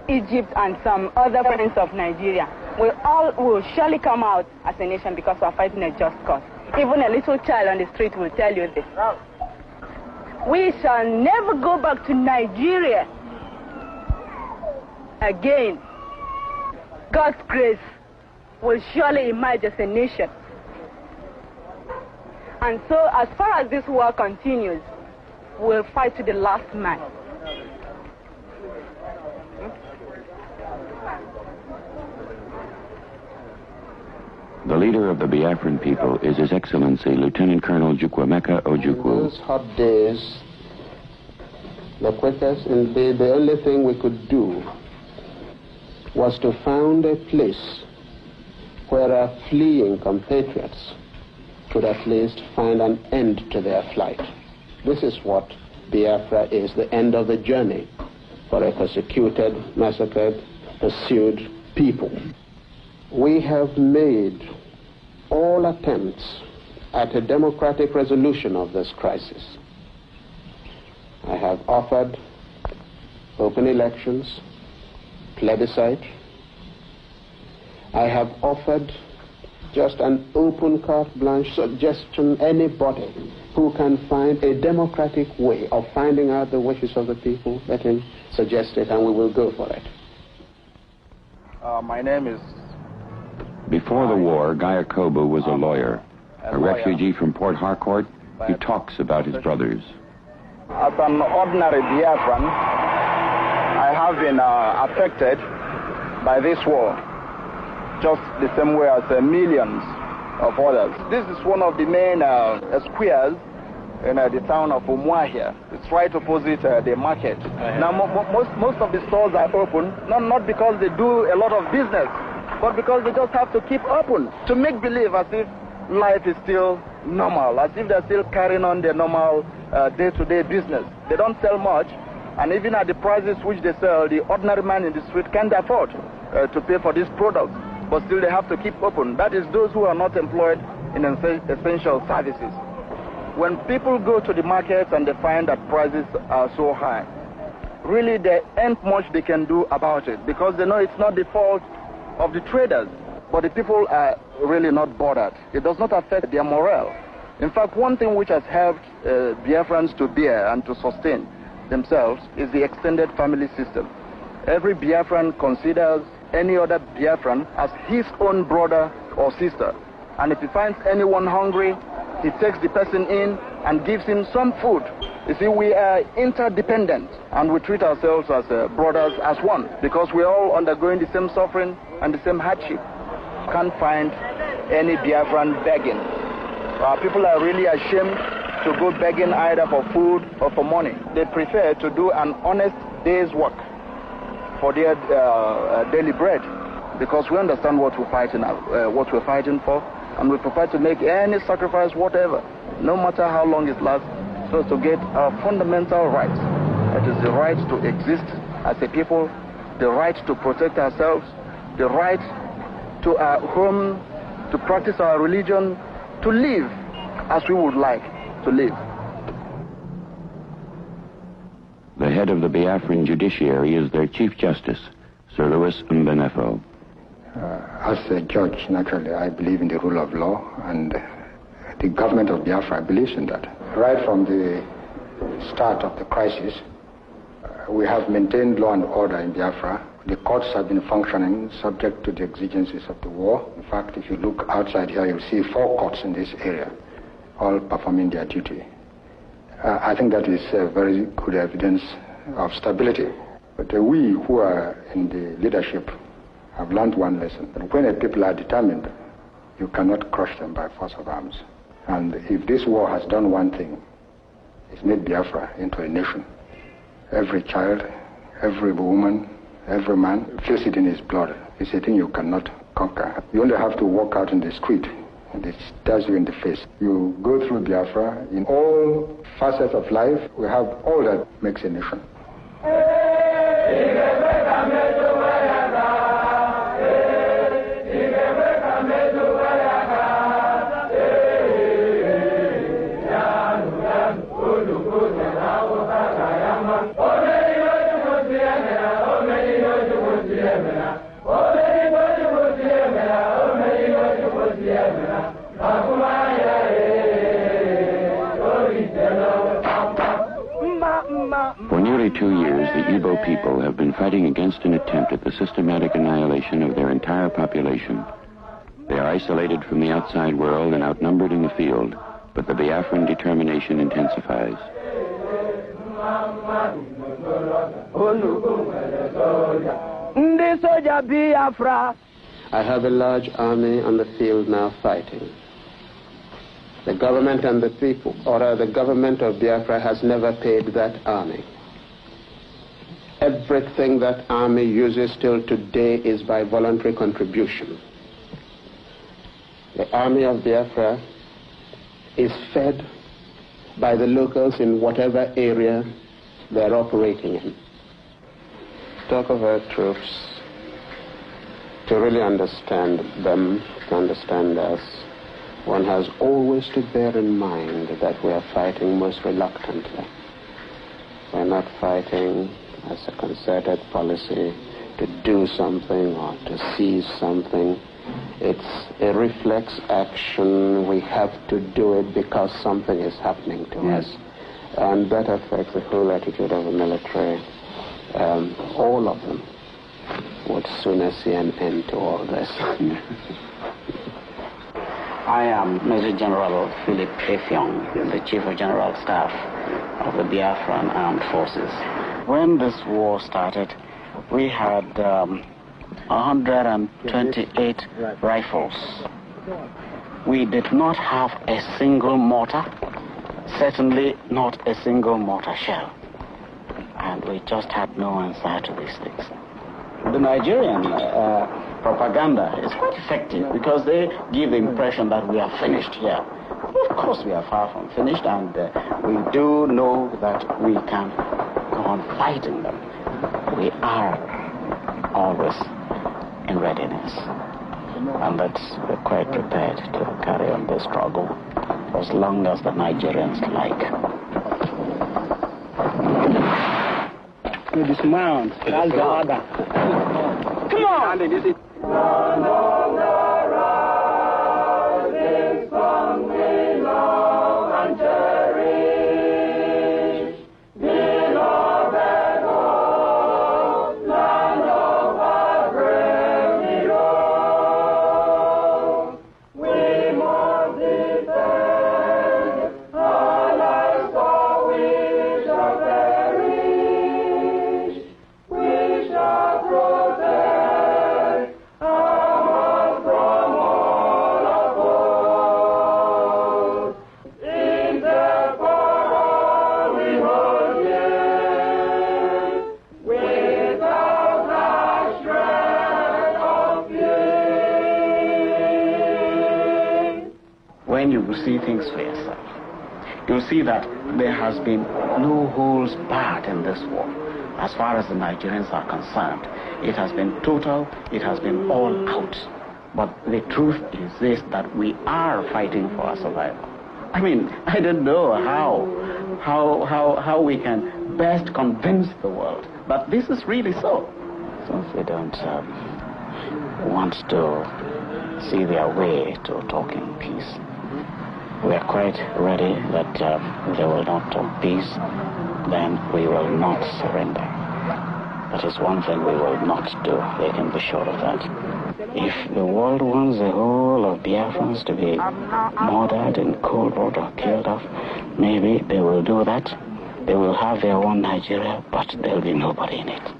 Egypt, and some other friends of Nigeria, will surely come out as a nation because we are fighting a just cause. Even a little child on the street will tell you this. We shall never go back to Nigeria again. God's grace will surely emerge as a nation. And so, as far as this war continues, we'll fight to the last man. The leader of the Biafran people is His Excellency Lieutenant Colonel OJUKWU. In those hot days, the quickest and the only thing we could do was to found a place where our fleeing compatriots could at least find an end to their flight. This is what Biafra is, the end of the journey for a persecuted, massacred, pursued people. We have made all attempts at a democratic resolution of this crisis. I have offered open elections, plebiscite. I have offered just an open carte blanche suggestion. Anybody who can find a democratic way of finding out the wishes of the people, let him suggest it and we will go for it. My name is... Before the war, OJUKWU was a lawyer. A refugee from Port Harcourt, he talks about his brothers. As an ordinary Biafran, I have been affected by this war, just the same way as millions of others. This is one of the main squares in the town of Umuahia. It's right opposite the market. Now, most of the stores are open, not because they do a lot of business, but because they just have to keep open to make believe as if life is still normal, as if they're still carrying on their normal day-to-day business. They don't sell much, and even at the prices which they sell, the ordinary man in the street can't afford to pay for these products, but still they have to keep open. That is those who are not employed in essential services. When people go to the markets and they find that prices are so high, really there ain't much they can do about it, because they know it's not the fault of the traders, but the people are really not bothered. It does not affect their morale. In fact, one thing which has helped Biafrans to bear and to sustain themselves is the extended family system. Every Biafran considers any other Biafran as his own brother or sister. And if he finds anyone hungry, he takes the person in and gives him some food. You see, we are interdependent, and we treat ourselves as brothers, as one, because we're all undergoing the same suffering and the same hardship. Can't find any Biafran begging. People are really ashamed to go begging either for food or for money. They prefer to do an honest day's work for their daily bread, because we understand what we're fighting for, and we prefer to make any sacrifice, whatever, no matter how long it lasts, so as to get our fundamental rights. That is the right to exist as a people, the right to protect ourselves, the right to our home, to practice our religion, to live as we would like to live. The head of the Biafran judiciary is their Chief Justice, Sir Louis Mbenefo. As a judge, naturally, I believe in the rule of law, and the government of Biafra believes in that. Right from the start of the crisis, we have maintained law and order in Biafra. The courts have been functioning subject to the exigencies of the war. In fact, if you look outside here, you'll see 4 courts in this area, all performing their duty. I think that is very good evidence of stability. But we who are in the leadership have learned one lesson, that when a people are determined, you cannot crush them by force of arms. And if this war has done one thing, it's made Biafra into a nation. Every child, every woman, every man feels it in his blood. It's a thing you cannot conquer. You only have to walk out in the street, and it stares you in the face. You go through Biafra, in all facets of life, we have all that makes a nation. For nearly 2 years, the Igbo people have been fighting against an attempt at the systematic annihilation of their entire population. They are isolated from the outside world and outnumbered in the field, but the Biafran determination intensifies. I have a large army on the field now fighting. The government and the people, or the government of Biafra has never paid that army. Everything that army uses till today is by voluntary contribution. The army of Biafra is fed by the locals in whatever area they're operating in. Talk of our troops, to really understand them, to understand us, one has always to bear in mind that we are fighting most reluctantly. We're not fighting as a concerted policy to do something or to seize something. It's a reflex action. We have to do it because something is happening to us. And that affects the whole attitude of the military. All of them would sooner see an end to all this. I am Major General Philip Effiong, the Chief of General Staff of the Biafran Armed Forces. When this war started, we had 128 rifles. We did not have a single mortar, certainly not a single mortar shell. And we just had no answer to these things. The Nigerian propaganda is quite effective because they give the impression that we are finished here. Of course we are far from finished, and we do know that we can go on fighting them. We are always in readiness, and that we're quite prepared to carry on this struggle as long as the Nigerians like. You dismount. That's the order. Come on! When you see things for yourself, you'll see that there has been no holds barred in this war. As far as the Nigerians are concerned, it has been total, it has been all out. But the truth is this, that we are fighting for our survival. I mean, I don't know how we can best convince the world that this is really so. Since they don't want to see their way to talking peace, we are quite ready that they will not talk peace, then we will not surrender. That is one thing we will not do. They can be sure of that. If the world wants the whole of Biafrans to be murdered in cold blood or killed off, maybe they will do that. They will have their own Nigeria, but there will be nobody in it.